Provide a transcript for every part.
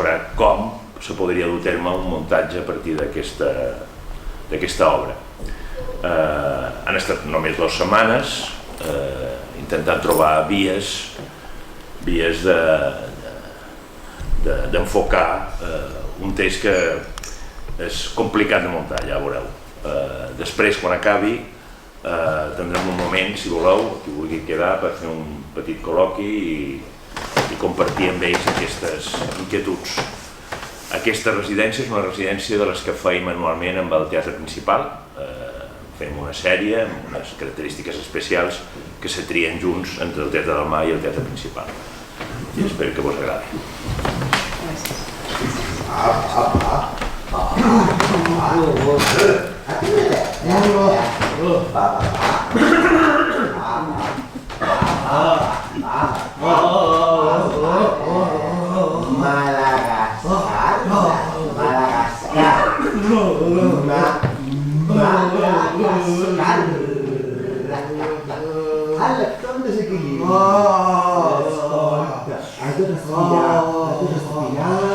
sobre com se podria dur a terme un muntatge a partir d'aquesta obra. Han estat només 2 setmanes intentant trobar vies d'enfocar un text que és complicat de muntar, ja veureu. Després, quan acabi, tindrem un moment, si voleu, qui vulgui quedar, per fer un petit col·loqui i compartir amb ells aquestes inquietuds. Aquesta residència és una residència de les que feim anualment amb el Teatre Principal. Fem una sèrie amb unes característiques especials que se trien junts entre el Teatre del Mar i el Teatre Principal. I espero que vos agradi.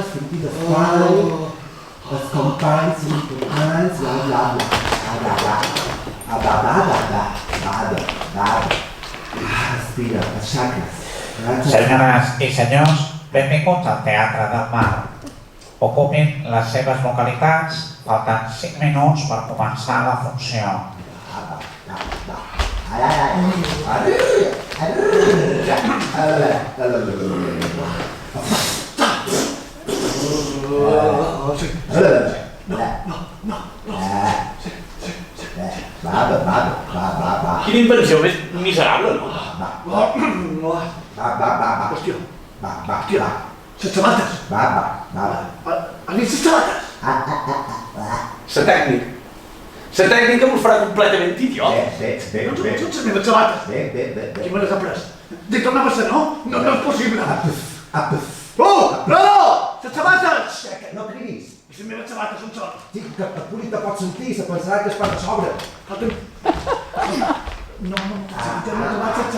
Sentir l'espai, els companys importants, bla bla bla. Respira, els xacres. Senyores i senyors, benvinguts al Teatre del Mar. Ocupin les seves localitats, falten 5 minuts per començar la funció. Quina invenció més miserable, no? Hòstia, les sabates. Has vist les sabates? La tècnica m'ho farà completament idiot. Bé. Són les meves sabates. Bé. Qui me les ha pres? Dic, tornava a ser, no? No és possible. Oh, no! Les sabates! No cridis. Les meves sabates són sabates. Dic que el públic te pot sentir, se pensarà que es part de sobre. No,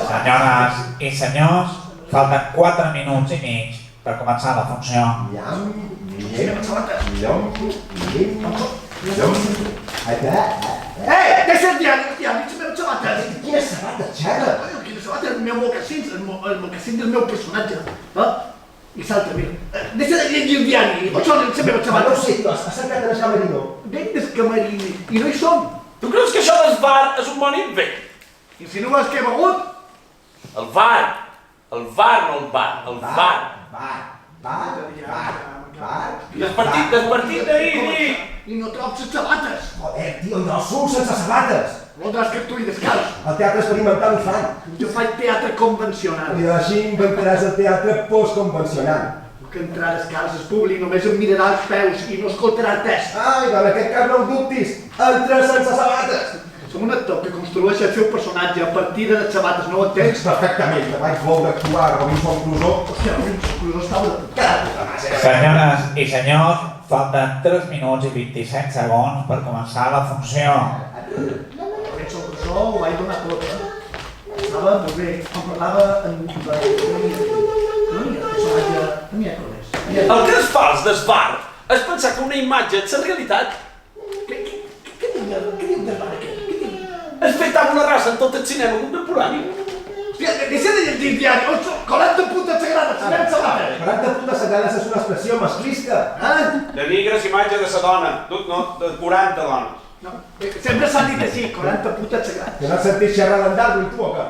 Senyores i senyors, falten 4 minuts i mig per començar la funció. Deixa el diari, les meves sabates. Quines sabates, xerra? Quines sabates? El meu mocassin, el mocassin del meu personatge. I salta, mira. Deixa de llegir el diari, on són les meves sabates? No ho sé, has cercat en el camerino. Venc del camerino, i no hi són. Tu creus que això del bar és un bon invent? Insinues que he begut? El bar, no el bar, el bar. Despartit d'ahir, dic. I no trobo les sabates. Joder, tio, jo surt sense sabates. Voldràs que actuï descalç. El teatre experimental ho fan. Jo faig teatre convencional. I així inventaràs el teatre postconvencional. Puc entrar descalç, el públic només em mirarà els peus i no escoltarà res. Ai, en aquest cas no ho dubtis. Entra sense sabates. Som un actor que construeix el seu personatge a partir de les sabates, no ho entens? Perfectament, que vaig veure actuar Robinson Crusoe. Hòstia, Robinson Crusoe estava de puta. Senyores i senyors, falten 3 minuts i 27 segons per començar la funció. Robinson Crusoe ho vaig donar tot, Estava molt bé, em parlava en... No n'hi ha personatge, no n'hi ha res. El que és fals del bar és pensar que una imatge és la realitat. Què diu del bar aquest? És fer tabula rasa en tot el cinema contemporani. Hòstia, deixa de llegir el diari, colat de puta sagrada, sabem sabates. Colat de puta sagrada és una expressió masclista. De negres imatge de sa dona, no, de 40 dones. No, sempre s'ha dit així, 40 putes sagrades. Que no has sentit xerrar d'Andalgo i tu, o què?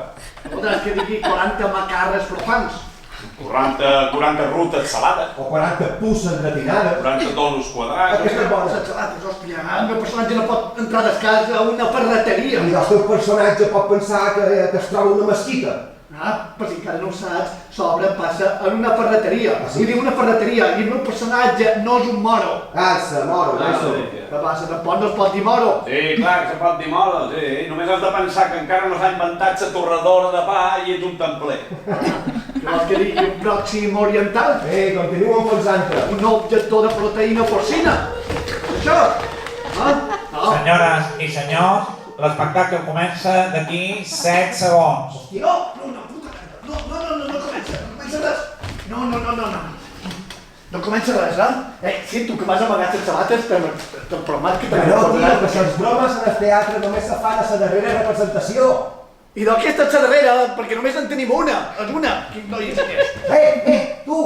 Voldràs que digui 40 macarres profans. 40 rutes salades. O 40 pusses gratinades. 40 donos quadrats. Aquesta és bona. Sabates, hòstia, el meu personatge no pot entrar descalç a una ferreteria. I el teu personatge pot pensar que es troba una mesquita. Per si encara no ho saps, s'obre passa en una ferreteria. Ah, sí? Vull dir una ferreteria, i el meu personatge no és un moro. Alça, moro, alça. Què passa, tampoc no es pot dir moro. Sí, clar, que se pot dir mola, sí. Només has de pensar que encara no s'ha inventat la torradora de pa i ets un templer. Què vols que digui un pròxim oriental? Continua enfonsant-te. Un objector de proteïna porcina. Això? Senyores i senyors, l'espectacle comença d'aquí 7 segons. Hòstia, no comença res. No. comença res, sí, tu que vas amagat les sabates, te'l promet que també No, tio, que les bromes en el teatre només se fan a la darrera representació. I d'aquesta és la darrera, perquè només en tenim una, és una. Quin noi és aquest? Tu,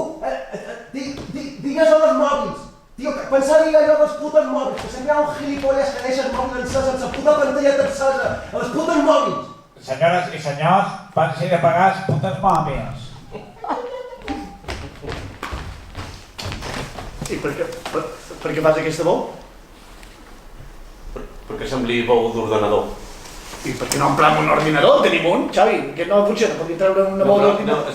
digues a les mòbils. Tio, pensaria allò dels putes mòbils, que sempre hi ha un gilipolles que deixa el mòbil encès amb la puta pantalla encesa, a les putes mòbils. Senyores i senyors, pensi de pagar els putes mòbils. I per què fas aquesta veu? Perquè sembli veu d'ordenador. I per què no empleem un ordinador? Tenim un, Xavi, que no funciona, podria treure una veu d'ordinador. No,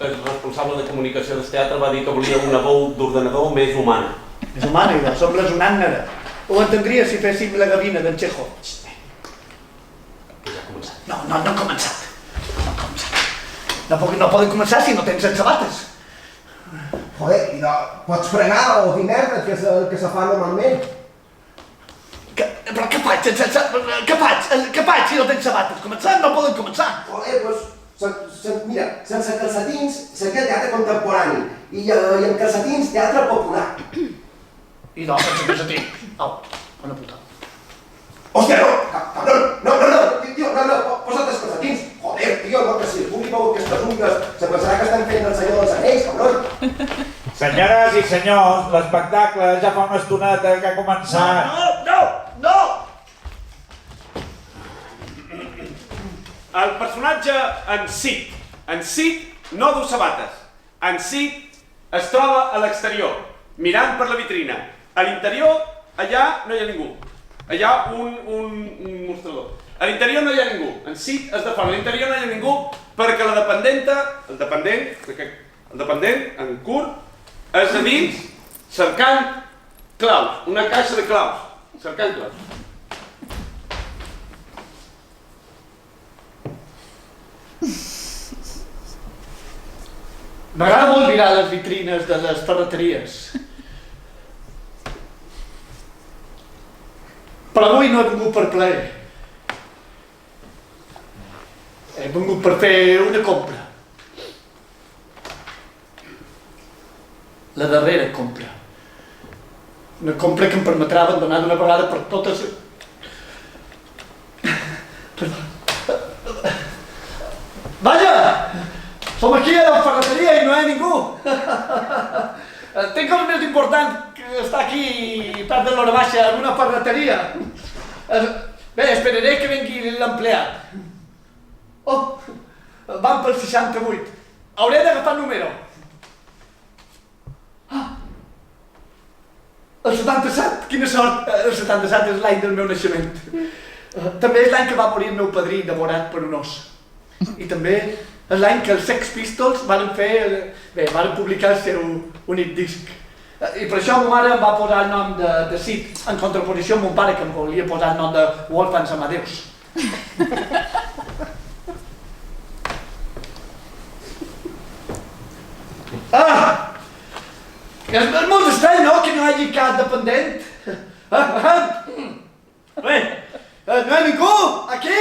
el responsable de comunicació del teatre va dir que volia una veu d'ordenador més humana. És humana, idò, sembles un ànnera. Ho entendria si féssim la gavina d'en Chejo. Ja ha començat. No han començat. No han començat. No poden començar si no tens les sabates. Joder, pots fregar o dir merda, que és el que se fa normalment. Però què faig? Què faig si no tens sabates? Començar? No poden començar. Joder, doncs, mira, sense calcetins seria teatre contemporani i amb calcetins teatre popular. I no, sense calcetins. Au, bona puta. Hòstia, no, cabrón, no, posa't els calcetins. Joder, tio, no, que si el públic veu aquestes ungles se pensarà que estan fent el Senyor dels Anells, cabrón. Senyores i senyors, l'espectacle ja fa una estoneta que ha començat. No! El personatge en Sid no du sabates. En Sid es troba a l'exterior, mirant per la vitrina. A l'interior, allà no hi ha ningú. Allà un mostrador. A l'interior no hi ha ningú. En Sid és de fora. A l'interior no hi ha ningú perquè la dependenta, el dependent, en curt, és a dins cercant claus, una caixa de claus, cercant claus. M'agrada molt mirar les vitrines de les ferreteries. Però avui no he vingut per plaer. He vingut per fer una compra. La darrera compra. Una compra que em permetrà abandonar d'una vegada per totes... Vaja! Som aquí a la ferreteria i no hi ha ningú! Tinc cosa més important que estar aquí prop de l'hora baixa en una ferreteria. Bé, esperaré que vengui l'empleat. Oh, van pel 68. Hauré d'agafar el número. El 77, quina sort! El 77 és l'any del meu naixement. També és l'any que va morir el meu padrí devorat per un os. I també és l'any que els Sex Pistols van publicar el seu únic disc. I per això ma mare em va posar el nom de Sid, en contraposició amb mon pare, que em volia posar el nom de Wolfgang Amadeus. És molt estrany, no?, que no hi hagi cap dependent. Bé, no hi ha ningú aquí?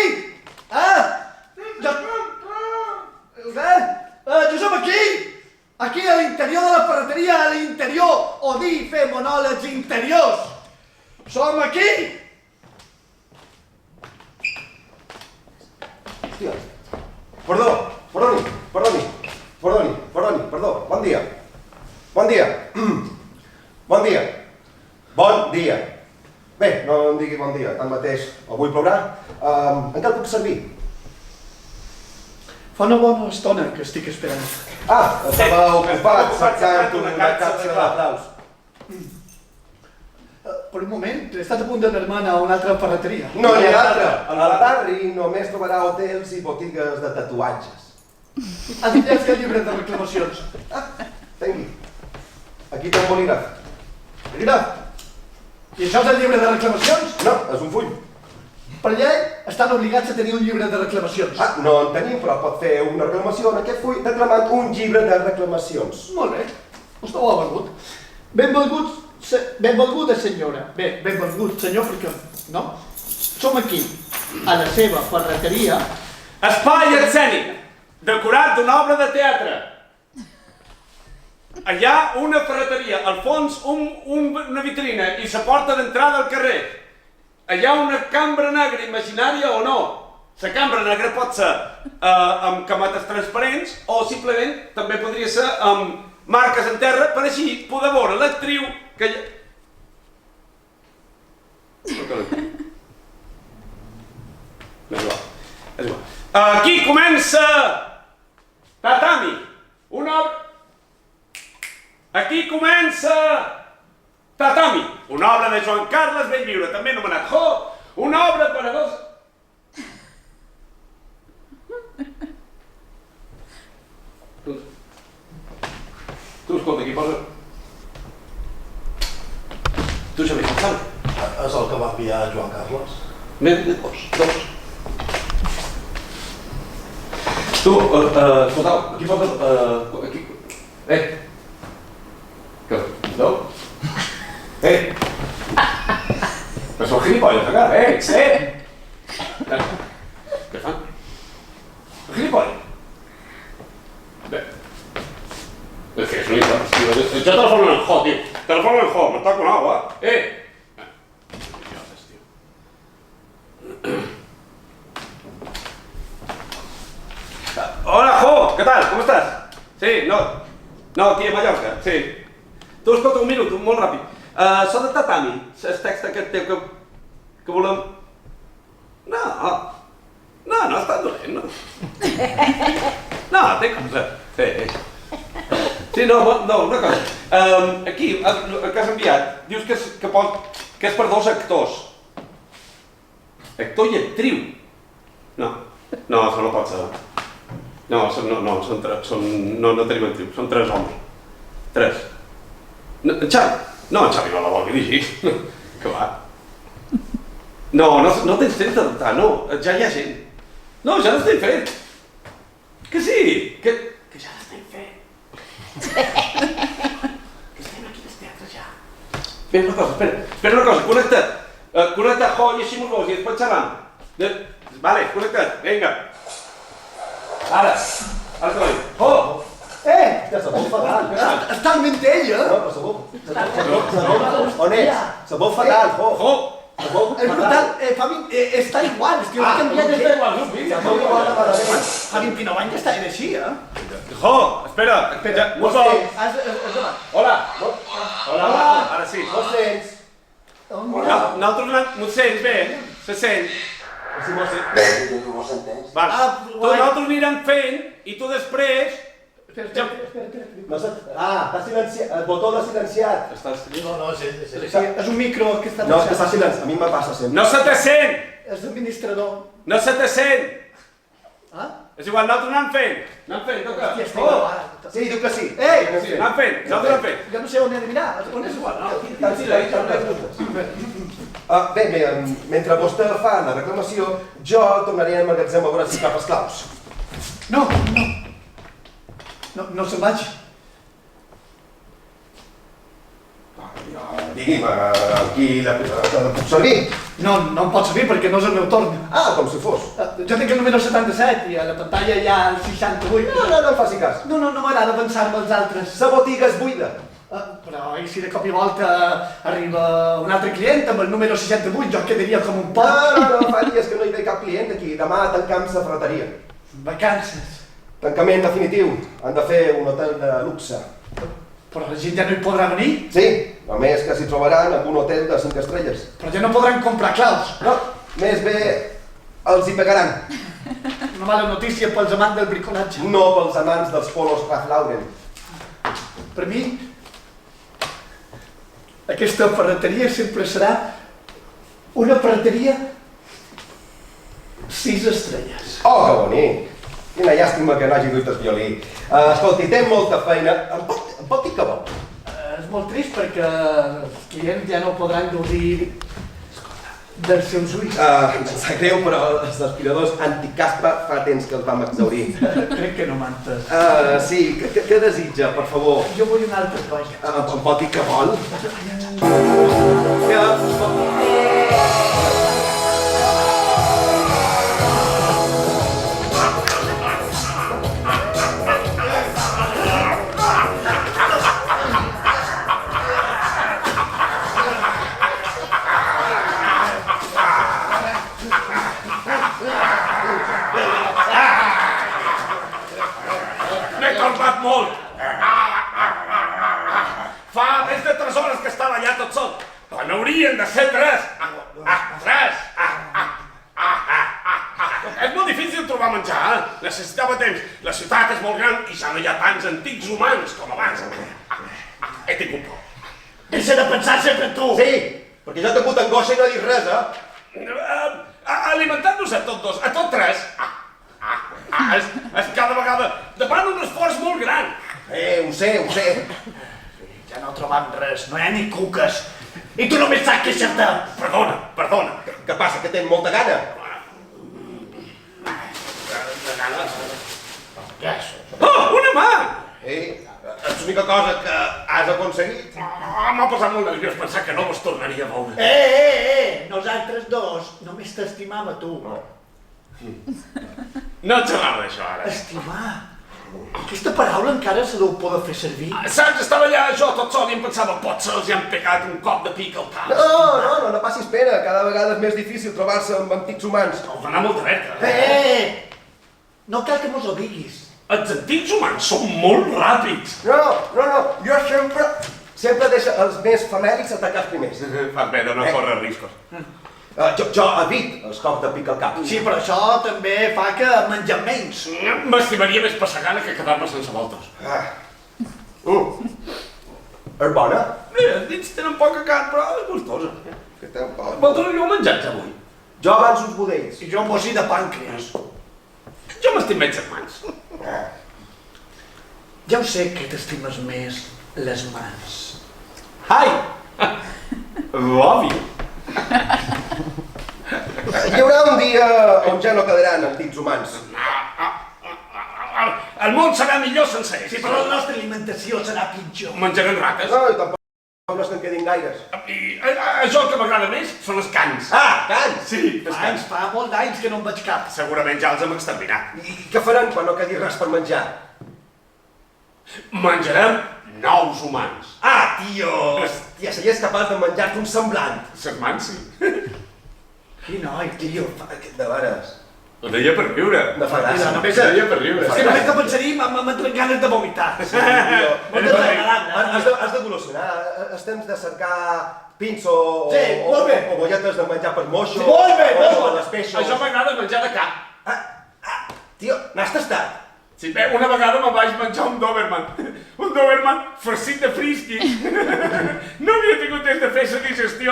Jo som aquí a l'interior de la ferreteria, a l'interior, o dir, fer monòlegs interiors. Som aquí! Hòstia, perdoni, bon dia. Bon dia. Bé, no em digui bon dia, tanmateix, avui plourà. En què el puc servir? Fa una bona estona que estic esperant. Estava ocupat cercant una capsa de claus. Per un moment, he estat a punt d'anar-me'n a una altra ferreteria. No n'hi ha altra. A la barri només trobarà hotels i botigues de tatuatges. És que el llibre de reclamacions. Tingui. Aquí té un bolígraf. Bolígraf? I això és el llibre de reclamacions? No, és un full. Per llei estan obligats a tenir un llibre de reclamacions. No en tenim, però pot fer una reclamació en aquest full reclamant un llibre de reclamacions. Molt bé, us ho ha venut. Benvolguda senyora. Bé, benvolgut senyor, perquè no? Som aquí, a la seva ferreteria. Espai escènic, decorat d'una obra de teatre. Hi ha una ferreteria, al fons una vitrina i la porta d'entrada al carrer. Hi ha una cambra negra imaginària o no? La cambra negra pot ser amb camates transparents o simplement també podria ser amb marques en terra per així poder veure l'actriu que hi ha... És igual. Aquí comença Tatami, una obra... Aquí comença Tatami, una obra de Joan Carles Bellviure, també anomenat Ho, una obra per a dos... Tu, escolta, aquí posa... Tu, Xavier, com saps? És el que va enviar Joan Carles. Dos. Tu, escoltau, aquí posa... Aquí... Què? No? Però són gilipolles, encara, Què fan? Gilipolles. Bé. És que és una història, tio. Jo telefono en Ho, tio. Telefono en Ho, me'n toco un agua. Idiotes, tio. Hola, Jo, ¿qué tal? ¿Cómo estás? Sí, no, aquí a Mallorca, sí. Tu, escolta, un minut, molt ràpid. Són de Tatami, el text aquest teu que volem... No, està dolent, no. No, té cosa. Sí, no, una cosa. Aquí, el que has enviat, dius que és per dos actors. Actor i actriu. No, això no pot ser. No, no tenim actriu, són tres homes. Tres. En Xavi no la vol dirigir. Que va. No tens temps d'adaptar, no, ja hi ha gent. No, ja l'estem fent. Que sí, que ja l'estem fent. Que estem aquí al teatre ja. Espera una cosa, connecta Ho i així mos veus i després xerram. Vale, connectat, vinga. Ara te va dir. Ho! Ja se vol fatal. Està al mentell, No, però se vol... On ets? Se vol fatal, Ho! És brutal, Fabi, està igual, és que ho he canviat des de... Fa 29 anys està així, Ho, espera, mos veus. Hola, ara sí. No sents? Nosaltres mos sents bé, se sent. Sí, no sents. Nosaltres anirem fent i tu després... Espera. Està silenciat, el botó de silenciat. No, és un micro que està... No, és que està silenciat, a mi me passa sempre. No se te sent! És l'administrador. No se te sent! Ah? És igual, nosaltres anem fent, toca. Hòstia, estic igual. Sí, diu que sí. Anem fent, nosaltres anem fent. Jo no sé on he de mirar, on és igual. Bé, mentre vostè fa la reclamació, jo tornaré al magatzem a veure si cap esclaus. No se'n vaig. Digui'm, aquí la puc servir? No em pot servir perquè no és el meu torn. Com si fos. Jo tinc el número 77 i a la pantalla hi ha el 68. No em faci cas. No m'agrada pensar-me els altres. La botiga és buida. Però i si de cop i volta arriba un altre client amb el número 68, jo quedaria com un porc. No, fa dies que no hi ve cap client aquí. Demà tancam la ferreteria. Vacances. Tancament definitiu. Han de fer un hotel de luxe. Però la gent ja no hi podrà venir? Sí, a més que s'hi trobaran en un hotel de 5 estrelles. Però ja no podran comprar claus. No, més bé els hi pegaran. Una mala notícia pels amants del bricolatge. No pels amants dels polos Ralph Lauren. Per mi, aquesta ferreteria sempre serà una ferreteria 6 estrelles. Oh, que bonic! Quina llàstima que no hagi duit el violí. Escolti, té molta feina. Em pot dir què vol? És molt trist perquè els clients ja no podran gaudir dels seus ulls. Em sap greu, però els aspiradors anticaspa fa temps que els vam exhaurir. Crec que no m'ha entès. Sí, què desitja, per favor? Jo vull una altra cosa. Em pot dir què vol? xerrat molt. Fa més de 3 hores que estava allà tot sol. Però n'haurien de ser 3. 3. És molt difícil trobar menjar, necessitava temps. La ciutat és molt gran i ja no hi ha tants antics humans com abans. He tingut por. Deixa de pensar sempre en tu. Sí, perquè jo he tingut angoixa i no he dit res, Alimentant-nos a tots 2, a tots 3. És cada vegada demana un esforç molt gran. Ho sé. Ja no trobam res, no hi ha ni cuques. I tu només saps queixar-te. Perdona. Què passa, que tens molta gana? Oh, una mà! És l'única cosa que has aconseguit. M'ha passat molt nerviós pensar que no vos tornaria a veure. Nosaltres 2 només t'estimam a tu. No et xerrava d'això, ara. Estimar? Aquesta paraula encara se deu poder fer servir? Saps, estava allà jo tot sol i em pensava potser els hi han pegat un cop de pic al cap. No passis pena. Cada vegada és més difícil trobar-se amb antics humans. Us va anar molta verda. No cal que mos ho diguis. Els antics humans són molt ràpids. No. Jo sempre deixo els més famèlics atacar els primers. Fas bé de no córrer riscos. Jo evit els cops de pic al cap. Sí, però això també fa que mengem menys. M'estimaria més passar gana que quedar-me sense voltes. És bona? Els dits tenen poca carn, però és gustosa. Vosaltres no heu menjat avui? Jo abans uns budells. I jo mos hi de pàncreas. Jo m'estim menys les mans. Ja ho sé que t'estimes més les mans. Ai! Obvi. Hi haurà un dia on ja no quedaran antics humans. El món serà millor sense ells. Sí, però la nostra alimentació serà pitjor. Menjarem rates. No, i tampoc no es que en quedin gaires. I això que m'agrada més són els cans. Cans! Sí, els cans. Fa molt d'anys que no en veig cap. Segurament ja els hem exterminat. I què faran quan no quedi res per menjar? Menjarem nous humans. Tio! Hòstia, series capaç de menjar-te un semblant. Les mans, sí. Quin noi, tio. De veres. Ho deia per riure. No fa gràcia. Només Ho deia per riure. És que només que pensaríem m'entren ganes de vomitar. Molt desagradable. Has d'evolucionar. Estem de cercar pins o molt bé. o bolletes de menjar per moixo. Molt bé, o les peixos. Això m'agrada menjar de cap. Tio, n'has tastat? Sí, bé, una vegada me vaig menjar un Doberman. Un Doberman farcit de frisqui. No havia tingut temps de fer la digestió.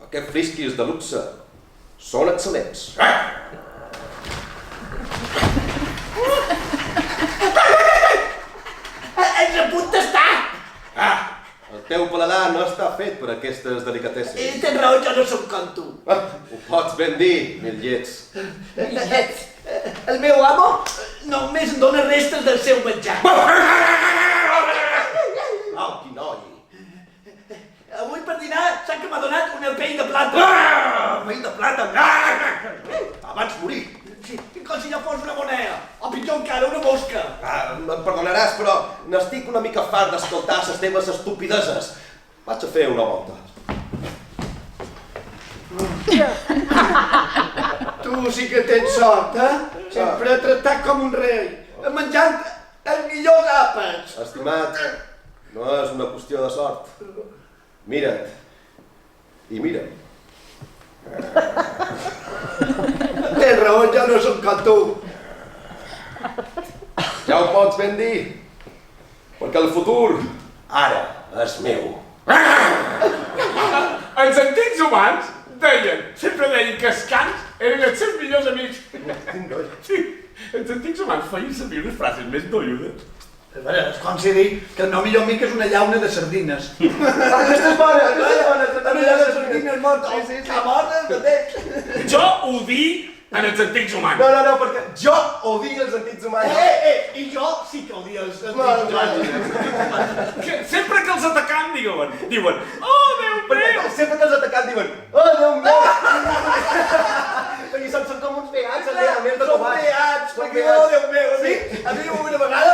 Aquests friskis de luxe són excel·lents. Ens a punt d'estar! El teu paladar no està fet per aquestes delicatesses. Tens raó, jo no som com tu. Ho pots ben dir, mil llets. El meu amo només em dóna restes del seu menjar. Au, quin noi. Avui per dinar sap que m'ha donat un pell de plata. Pell de plata. Abans morir. Sí, com si ja fos una moneda. O pitjor encara, una mosca. Em perdonaràs, però n'estic una mica fart d'escoltar les teves estupideses. Vaig a fer una volta. Tu sí que tens sort, Sempre tractat com un rei. Menjant els millors àpats. Estimat, no és una qüestió de sort. Mira't. I mira'm. Tens raó, jo no som com tu. Ja ho pots ben dir. Perquè el futur, ara, és meu. Els antics humans sempre deien que els cans eren els seus millors amics. Sí, els antics humans feien servir unes frases més dolludes. A veure, és com si dic que el meu millor amic és una llauna de sardines. Aquesta és bona, Una llauna de sardines morta. Que morta, també. Jo ho dic en els antics humans. No, perquè jo odio els antics humans. I jo sí que odio els antics humans. Sempre que els atacam diuen oh, Déu meu! Sempre que els atacant diuen oh, Déu meu! Perquè són com uns beats, a més de Som covards. beats, perquè, oh, Déu meu, a mi una vegada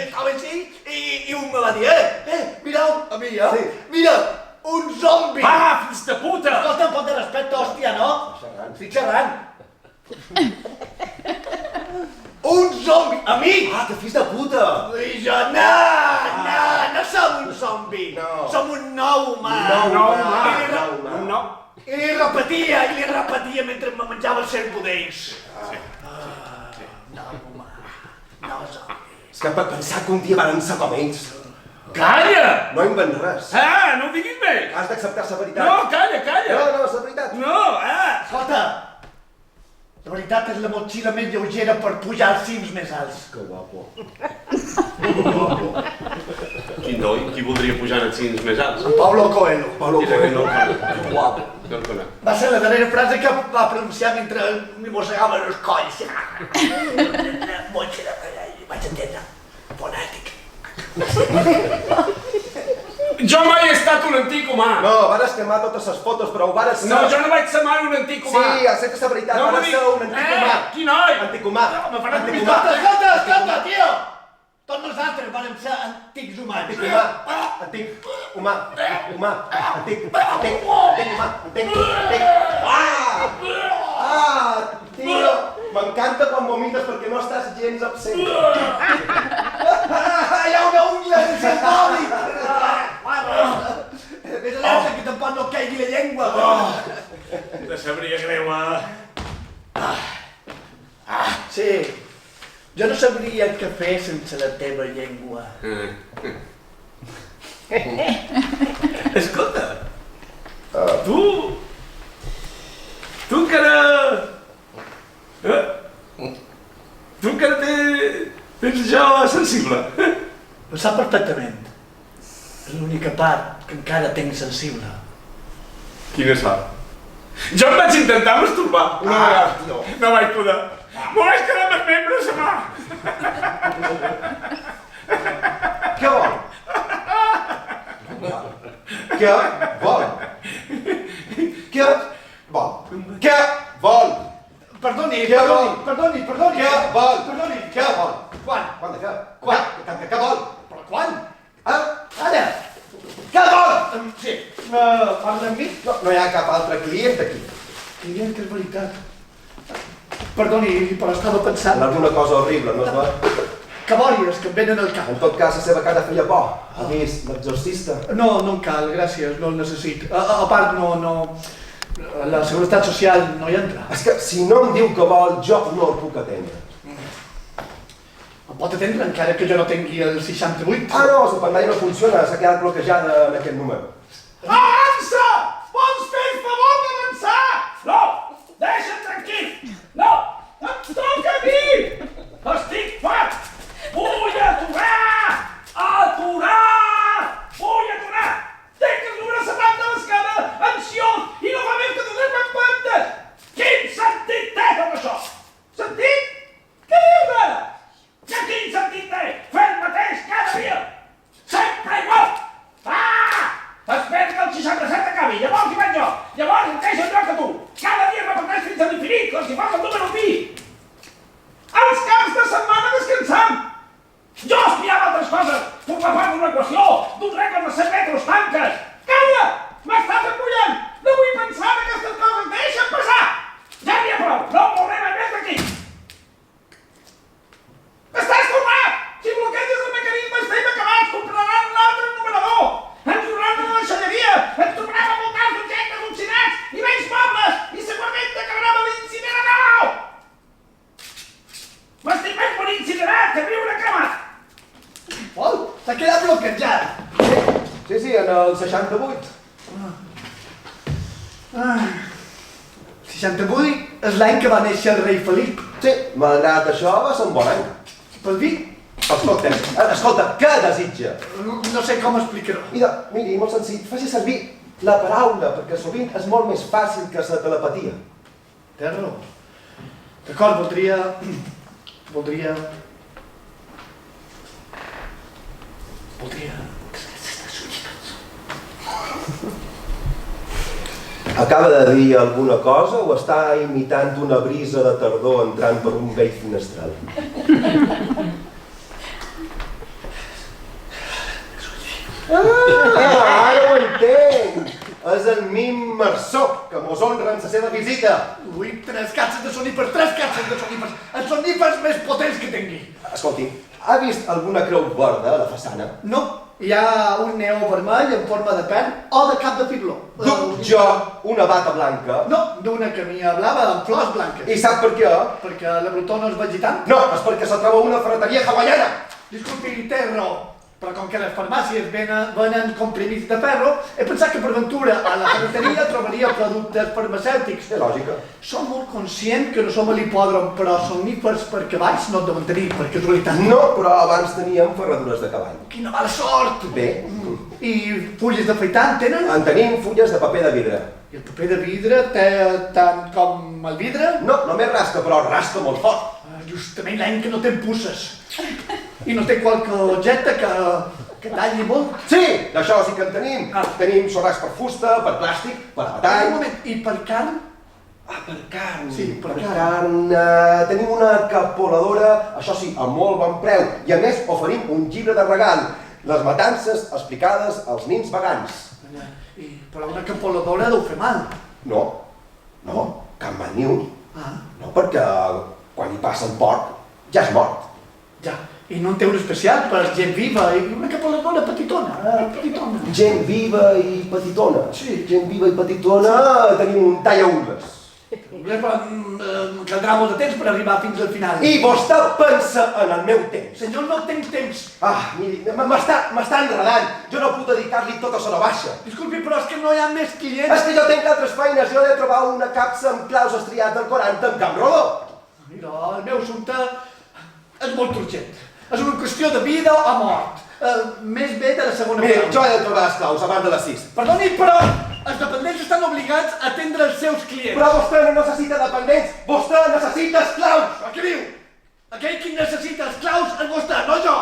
estava així i un me va dir, mireu, a mi, mira, un zombi! Ah, fills de puta! Escolta, un pot de respecte, hòstia, no? Estic xerrant. zombi! A mi? Ah, que fills de puta! I jo, no som un zombi! No. Som un nou humà! No. I li repetia mentre me menjava els certs budells. Nou humà, no zombi. És que per pensar que un dia van ser com ells. Calla! No invent res. No ho diguis més! Has d'acceptar la veritat. No, calla! No, és la veritat. No, Escolta, la veritat és la motxilla més lleugera per pujar als cims més alts. Que guapo. Quin noi? Qui voldria pujar als cims més alts? Pablo Coelho. Pablo Mira que no Coelho. el conec. Guapo. No el conec. Va ser la darrera frase que va pronunciar mentre li mossegava els colls. Motxilla, vaig entendre. Fonètic. Jo mai he estat un antic humà! No, vares quemar totes les fotos, però ho vares ser. No, jo no vaig ser mai un antic humà! Sí, ja sé que és la veritat, No m'ho vares dic. ser un antic humà. Quin noi? Antic humà. me farà Antic publicitat. humà. Escolta, tio! Tots nosaltres vam ser antics humans. Antic humà. Antic humà. Antic humà. Antic. Tio, m'encanta quan vomites perquè no estàs gens absent. Hi ha una ungla de simbòlic! Vés alerta que tampoc no caigui la llengua. Te sabria greu, Sí, jo no sabria què fer sense la teva llengua. Escolta, tu encara... Tu encara tens això sensible. Ho sap perfectament. És l'única part que encara tinc sensible. Quina sort. Jo em vaig intentar masturbar una vegada. No vaig poder. M'ho vaig quedar amb els membres a mà. Què vol? Què vol? Què vol? Què vol? Perdoni. Què vol? Què vol? Perdoni. Què vol? Quan? Quan de què? Què vol? Però quan? Ara! Què vol? Sí, parla amb mi? No hi ha cap altre client aquí. Client, que és veritat. Perdoni, però estava pensant... Alguna cosa horrible, no es veu? Cabòries que em venen al cap. En tot cas, la seva cara feia por. Ha vist l'exorcista? No em cal, gràcies, no el necessito. A part, no... La Seguretat Social no hi entra. És que si no em diu que vol, jo no el puc atendre. Em pot atendre encara que jo no tingui el 68? Ah, no, la pantalla no funciona, s'ha quedat bloquejada en aquest número. Avança! Vols fer el favor d'avançar? No! Deixa'm tranquil! No! Em toca a mi! Estic fat! Vull aturar! Vull aturar! Tinc el número 70 de l'escala, ansiós, i no fa més que donar-me empentes! Quin sentit té tot això? Sentit? Què dius ara? Que quin sentit té? Fer el mateix cada dia! Sempre igual! Espera que el 67 acabi, llavors hi vaig jo! Llavors em deixo el lloc a tu! Cada dia repeteix fins a l'infinit, com si fos el número pi! Els caps de setmana descansant! Jo aspirava a altres coses! Formar part d'una equació, d'un rècord de 100 metres tanques! Calla! M'estàs embullant! No vull pensar en aquestes coses! Deixa'm passar! Ja n'hi ha prou! No em mouré mai més d'aquí! Estàs tornat! Si bloqueges el mecanisme estem acabats! Compraran un altre numerador! Ens durran a la deixalleria! Ens tornaran a voltar els objectes oxidats i vells mobles! I segurament acabarem a l'incinerador! M'estic més per incinerat que viure cremat! Oh, s'ha quedat bloquejat. Sí, en el 68. 68 és l'any que va néixer el rei Felip. Sí, malgrat això va ser un bon any. Pel vi, Escolta, què desitja? no sé com explicar-ho. Miri, molt senzill, faci servir la paraula, perquè sovint és molt més fàcil que la telepatia. Té raó. D'acord, voldria... Acaba de dir alguna cosa o està imitant una brisa de tardor entrant per un vell finestral? Ara ho entenc! És el Mim Marçó, que mos honra en la seva visita. Ui, 3 capses de sonífers, 3 capses de sonífers. Els sonífers més potents que tingui. Escolti, ha vist alguna creu verda a la façana? No, hi ha un neó vermell en forma de pen o de cap de fibló. Duc jo una bata blanca? No, d'una camisa blava amb flors blanques. I sap per què? Perquè la brutó no és vegetant? No, és perquè se troba una ferreteria hawaiana. Disculpi, té raó. Però com que les farmàcies venen comprimits de ferro, he pensat que per ventura a la ferreteria trobaria productes farmacèutics. Té lògica. Som molt conscients que no som a l'hipòdrom, però somnífers per cavalls no deuen tenir, per casualitat. No, però abans teníem ferradures de cavall. Quina mala sort! Bé. I fulles d'afaitar en tenen? En tenim fulles de paper de vidre. I el paper de vidre té tant com el vidre? No, només rasca, però rasca molt fort. Justament l'any que no té pusses. I no té qualque objecte que talli molt. Sí, d'això sí que en tenim. Ah. Tenim sorracs per fusta, per plàstic, per Un metall. moment, i per carn? Ah, per carn. Sí, per carn. Tenim una capoladora, això sí, a molt bon preu. I a més oferim un llibre de regal. Les matances explicades als nins vegans. Però una capoladora deu fer mal. No, cap mal ni un. Ah, No, perquè quan hi passa el porc ja és mort. ja. I no en té un especial per gent viva i una capoladora petitona, petitona. Gent viva i petitona. Sí. Gent viva i petitona, tenim un talla-ungles. Caldrà molt de temps per arribar fins al final. I vostè pensa en el meu temps. Senyor, no tinc temps. Ah, miri, m'està enredant. Jo no puc dedicar-li tota la baixa. Disculpi, però és que no hi ha més clients. És que jo tinc altres feines. Jo he de trobar una capsa amb claus estriats del 40 amb camp rodó. Mira, el meu assumpte és molt urgent. És una qüestió de vida o mort. Més bé de la segona Miri, paraula. jo he de trobar les claus abans de les 6. Perdoni, però els dependents estan obligats a atendre els seus clients. Però vostè no necessita dependents, vostè necessita esclaus. Però què diu? Aquell qui necessita els claus és vostè, no jo.